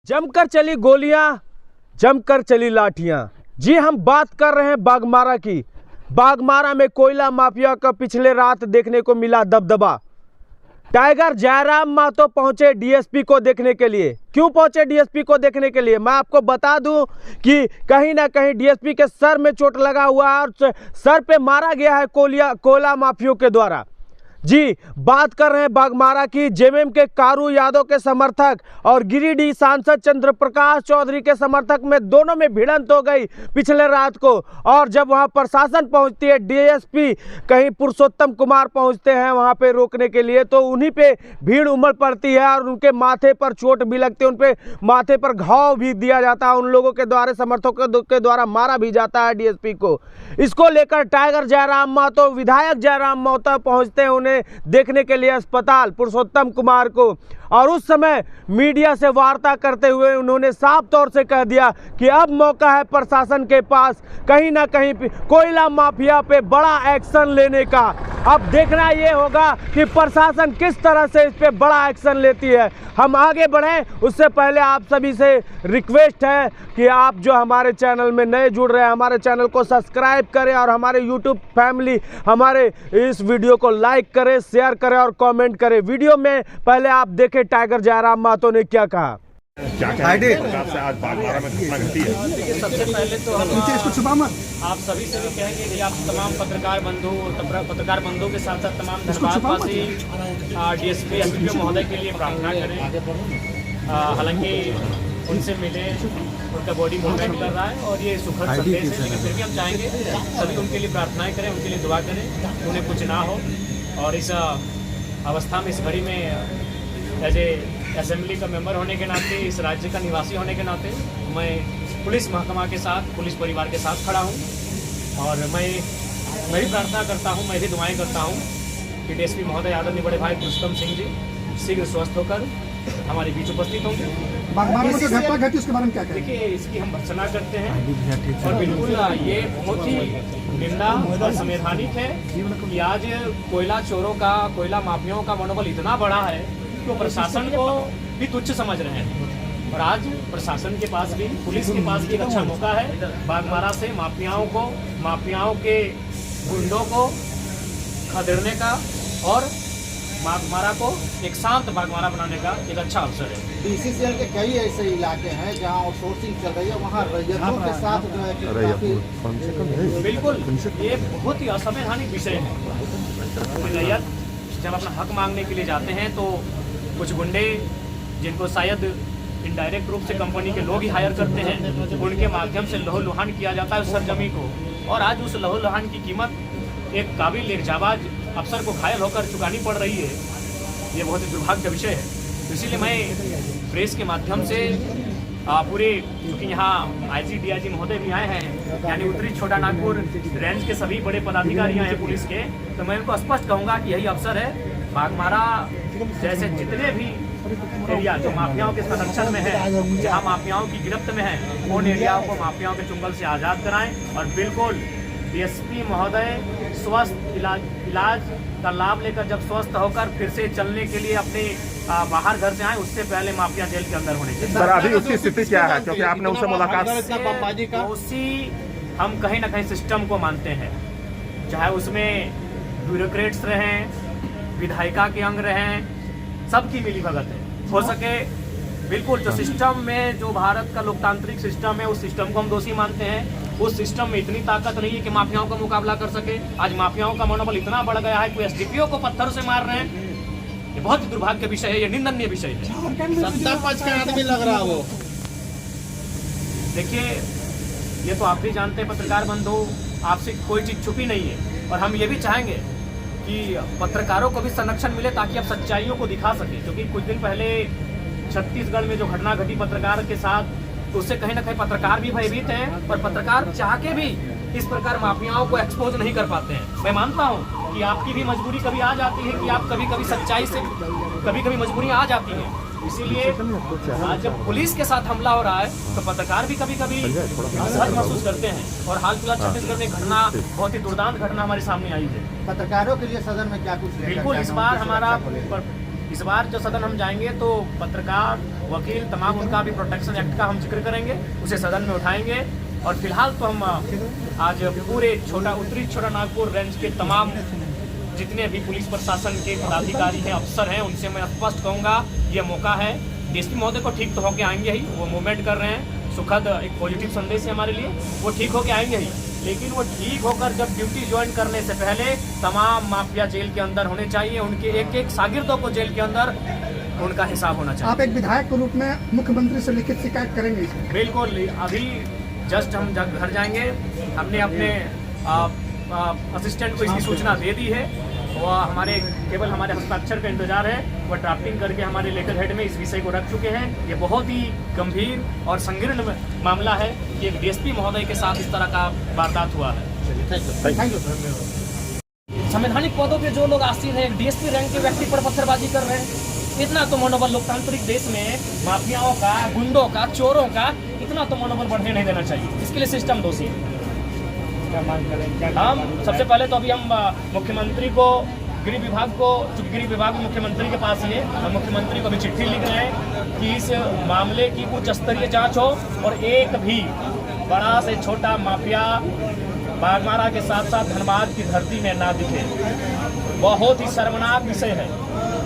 जमकर चली गोलियां, जमकर चली लाठियां। जी हम बात कर रहे हैं बाघमारा की। बाघमारा में कोयला माफिया का पिछले रात देखने को मिला दबदबा। टाइगर जयराम महतो पहुंचे डीएसपी को देखने के लिए। क्यों पहुंचे डीएसपी को देखने के लिए, मैं आपको बता दूं कि कहीं ना कहीं डीएसपी के सर में चोट लगा हुआ है और सर पे मारा गया है कोयला माफियों के द्वारा। जी बात कर रहे हैं बाघमारा की। जेएमएम के कारू यादव के समर्थक और गिरिडीह सांसद चंद्र प्रकाश चौधरी के समर्थक में दोनों में भिड़ंत हो गई पिछले रात को। और जब वहां प्रशासन पहुंचती है, डीएसपी कहीं पुरुषोत्तम कुमार पहुंचते हैं वहां पे रोकने के लिए, तो उन्हीं पे भीड़ उमड़ पड़ती है और उनके माथे पर चोट भी लगती है, उन पे माथे पर घाव भी दिया जाता है, उन लोगों के द्वारा समर्थकों के द्वारा मारा भी जाता है डीएसपी को। इसको लेकर टाइगर जयराम महतो, विधायक जयराम महतो पहुंचते हैं उन्हें देखने के लिए अस्पताल, पुरुषोत्तम कुमार को। और उस समय मीडिया से वार्ता करते हुए उन्होंने साफ तौर से कह दिया कि अब मौका है प्रशासन के पास कहीं ना कहीं कोयला माफिया पे बड़ा एक्शन लेने का। अब देखना ये होगा कि प्रशासन किस तरह से इस पे बड़ा एक्शन लेती है। हम आगे बढ़ें उससे पहले आप सभी से रिक्वेस्ट है कि आप जो हमारे चैनल में नए जुड़ रहे हैं, हमारे चैनल को सब्सक्राइब करें और हमारे यूट्यूब फैमिली हमारे इस वीडियो को लाइक करें, शेयर करें और कमेंट करें। वीडियो में पहले आप देखें टाइगर जयराम महतो ने क्या कहा। क्या प्रकार से आज बाघमारा में घटना घटी है? देखिए, सबसे पहले तो हम आप सभी से भी कहेंगे कि आप तमाम पत्रकार बंधु के साथ साथ तमाम धनबादवासी डीएसपी एसपीओ महोदय के लिए प्रार्थना करें। हालांकि उनसे मिले, उनका बॉडी मूवमेंट कर रहा है और ये सुखद संदेश है, लेकिन फिर भी हम चाहेंगे सभी उनके लिए प्रार्थनाएं करें, उनके लिए दुआ करें, उन्हें कुछ ना हो। और इस अवस्था में, इस घड़ी में एज ए असेंबली का मेंबर होने के नाते, इस राज्य का निवासी होने के नाते मैं पुलिस महकमा के साथ, पुलिस परिवार के साथ खड़ा हूं। और मैं भी प्रार्थना करता हूं, मैं भी दुआएं करता हूं कि डीएसपी महोदय आदरणीय बड़े भाई पुरुषोत्तम सिंह जी शीघ्र स्वस्थ होकर हमारे बीच उपस्थित होंगे। उसके बारे में क्या कहें? देखिए, इसकी हम भर्त्सना करते हैं और बिल्कुल ये बहुत ही निंदा और संवैधानिक है कि आज कोयला चोरों का, कोयला माफियाओं का मनोबल इतना बड़ा है तो प्रशासन को भी तुच्छ समझ रहे हैं। और आज प्रशासन के पास भी, पुलिस के पास भी एक अच्छा मौका है बाघमारा से माफियाओं के गुंडों को खदेड़ने का और बाघमारा को एक शांत बाघमारा बनाने का एक अच्छा अवसर है। बीसीसीएल के कई ऐसे इलाके हैं जहां आउटसोर्सिंग चल रही है, वहां रैयतों के साथ जो है बिल्कुल ये बहुत ही असंवैधानिक विषय है। रैयत जब अपना हक मांगने के लिए जाते हैं तो कुछ गुंडे, जिनको शायद इनडायरेक्ट रूप से कंपनी के लोग ही हायर करते हैं, उनके माध्यम से लहूलुहान किया जाता है उस सरजमी को। और आज उस लहूलुहान की कीमत एक काबिल, एक जाबाज अफसर को घायल होकर चुकानी पड़ रही है। ये बहुत ही दुर्भाग्य का विषय है। इसीलिए मैं प्रेस के माध्यम से पूरे, क्योंकि यहाँ आईजी डीआईजी महोदय भी आए हैं, यानी उत्तरी छोटा नागपुर रेंज के सभी बड़े पदाधिकारी आए हैं पुलिस के, तो मैं उनको स्पष्ट कहूँगा कि यही अवसर है बाघमारा जैसे जितने भी एरिया जो माफियाओं के संरक्षण में है, जहाँ माफियाओं की गिरफ्त में है, उन एरियाओं को माफियाओं के चुंगल से आज़ाद कराएं। और बिल्कुल डीएसपी महोदय स्वस्थ इलाज का लाभ लेकर जब स्वस्थ होकर फिर से चलने के लिए अपने बाहर घर से आए, उससे पहले माफिया जेल के अंदर होने चाहिए। सर अभी उसकी स्थिति क्या है, क्योंकि आपने उससे मुलाकात? उसी हम कहीं ना कहीं सिस्टम को मानते हैं, चाहे उसमें ब्यूरोक्रेट्स रहें, विधायिका के अंग रहें, सबकी मिली भगत है। हो सके बिल्कुल जो सिस्टम में, जो भारत का लोकतांत्रिक सिस्टम है, उस सिस्टम को हम दोषी मानते हैं। उस सिस्टम में इतनी ताकत नहीं है कि माफियाओं का मुकाबला कर सके। आज माफियाओं का मनोबल इतना बढ़ गया है, कोई एसडीपीओ को पत्थर से मार रहे हैं। ये बहुत ही दुर्भाग्य विषय है, ये निंदनीय विषय है। सत्ता पक्ष का आदमी लग रहा वो। देखिए, ये तो आप भी जानते हैं पत्रकार बंधु, आपसे कोई चीज छुपी नहीं है। और हम ये भी चाहेंगे कि पत्रकारों को भी संरक्षण मिले ताकि आप सच्चाइयों को दिखा सकें। क्योंकि कुछ दिन पहले छत्तीसगढ़ में जो घटना घटी पत्रकार के साथ, तो उससे कहीं ना कहीं पत्रकार भी भयभीत हैं और पत्रकार चाह के भी इस प्रकार माफियाओं को एक्सपोज नहीं कर पाते हैं। मैं मानता हूं कि आपकी भी मजबूरी कभी आ जाती है कि आप कभी सच्चाई से कभी मजबूरी आ जाती है। इसीलिए आज जब पुलिस के साथ हमला हो रहा है तो पत्रकार भी कभी असहज महसूस करते हैं। और हाल फिलहाल छत्तीसगढ़ में घटना, बहुत ही दुर्दांत घटना हमारे सामने आई है। पत्रकारों के लिए सदन में क्या कुछ बिल्कुल इस बार जो सदन हम जाएंगे तो पत्रकार वकील तमाम उनका भी प्रोटेक्शन एक्ट का हम जिक्र करेंगे, उसे सदन में उठाएंगे। और फिलहाल तो हम आज पूरे उत्तरी छोटा नागपुर रेंज के तमाम जितने भी पुलिस प्रशासन के पदाधिकारी हैं, अफसर हैं, उनसे मैं स्पष्ट कहूँगा ये मौका है। डीएसपी महोदय को ठीक तो होके आएंगे ही, वो मूवमेंट कर रहे हैं, सुखद एक पॉजिटिव संदेश है हमारे लिए, वो ठीक होके आएंगे ही। लेकिन वो ठीक होकर जब ड्यूटी ज्वाइन करने से पहले तमाम माफिया जेल के अंदर होने चाहिए, उनके एक एक शागिर्दों को जेल के अंदर उनका हिसाब होना चाहिए। आप एक विधायक के रूप में मुख्यमंत्री से लिखित शिकायत करेंगे? बिल्कुल, अभी जस्ट हम घर जाएंगे, हमने अपने असिस्टेंट को इसकी सूचना दे दी है, वो केवल हमारे हस्ताक्षर का इंतजार है, वो ड्राफ्टिंग करके हमारे लेटर हेड में इस विषय को रख चुके हैं। ये बहुत ही गंभीर और संकीर्ण मामला है कि एक डीएसपी महोदय के साथ इस तरह का वारदात हुआ है। Thank you. संवैधानिक पदों पे जो लोग आसीन हैं, एक डीएसपी रैंक के व्यक्ति पर पत्थरबाजी कर रहे हैं, इतना तो मनोबल लोकतांत्रिक देश में माफियाओं का, गुंडों का, चोरों का इतना तो मनोबल बढ़ने नहीं देना चाहिए। इसके लिए सिस्टम दोषी है। हम सबसे पहले तो अभी हम मुख्यमंत्री को, गृह विभाग को, चूंकि गृह विभाग मुख्यमंत्री के पास ही है, हम मुख्यमंत्री को भी चिट्ठी लिख रहे हैं कि इस मामले की उच्च स्तरीय जांच हो और एक भी बड़ा से छोटा माफिया बागमारा के साथ साथ धनबाद की धरती में ना दिखे। बहुत ही शर्मनाक विषय है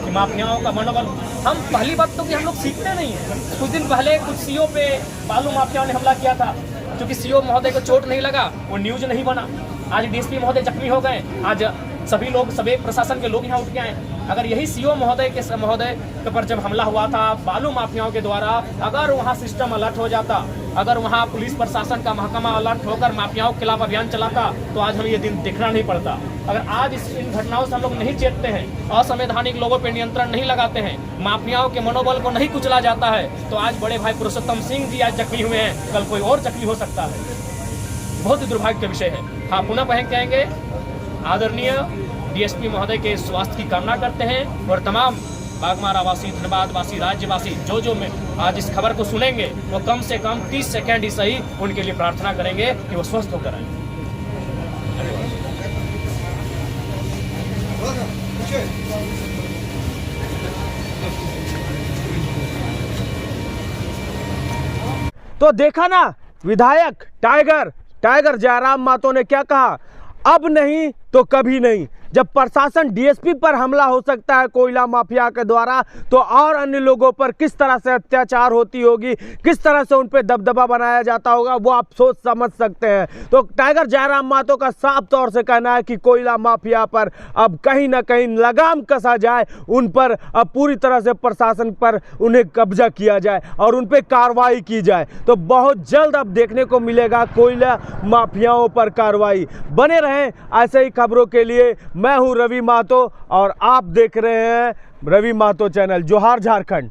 कि माफियाओं का मनोबल, हम पहली बात तो कि हम लोग सीखते नहीं हैं। कुछ दिन पहले कुछ सीओ पे बालू माफियाओं ने हमला किया था, क्योंकि सीओ महोदय को चोट नहीं लगा, वो न्यूज नहीं बना। आज डीएसपी महोदय जख्मी हो गए, आज सभी लोग, सभी प्रशासन के लोग यहाँ उठ के आए। अगर यही सीओ महोदय के पर जब हमला हुआ था बालू माफियाओं के द्वारा, अगर वहाँ सिस्टम अलर्ट हो जाता, अगर वहाँ पुलिस प्रशासन का महकमा अलर्ट होकर माफियाओं के खिलाफ अभियान चलाता, तो आज हमें ये दिन देखना नहीं पड़ता। अगर आज इन घटनाओं से हम लोग नहीं चेतते हैं, असंवैधानिक लोगों पर नियंत्रण नहीं लगाते हैं, माफियाओं के मनोबल को नहीं कुचला जाता है, तो आज बड़े भाई पुरुषोत्तम सिंह जी आज जख्मी हुए हैं, कल कोई और जख्मी हो सकता है। बहुत ही दुर्भाग्य का विषय है। हाँ, पुनः कहेंगे आदरणीय डीएसपी महोदय के स्वास्थ्य की कामना करते हैं और तमाम बागमारा वासी, धनबाद वासी, राज्यवासी जो में आज इस खबर को सुनेंगे, वो कम से कम 30 सेकंड ही सही उनके लिए प्रार्थना करेंगे कि वो स्वस्थ होकर आए। तो देखा ना विधायक टाइगर जयराम मातो ने क्या कहा, अब नहीं तो कभी नहीं। जब प्रशासन डीएसपी पर हमला हो सकता है कोयला माफिया के द्वारा, तो और अन्य लोगों पर किस तरह से अत्याचार होती होगी, किस तरह से उन पर दबदबा बनाया जाता होगा, वो आप सोच समझ सकते हैं। तो टाइगर जयराम मातो का साफ तौर से कहना है कि कोयला माफिया पर अब कहीं ना कहीं लगाम कसा जाए, उन पर अब पूरी तरह से प्रशासन पर उन्हें कब्जा किया जाए और उन पर कार्रवाई की जाए। तो बहुत जल्द अब देखने को मिलेगा कोयला माफियाओं पर कार्रवाई। बने रहें ऐसे ही खबरों के लिए। मैं हूं रवि महतो और आप देख रहे हैं रवि महतो चैनल। जोहार झारखंड।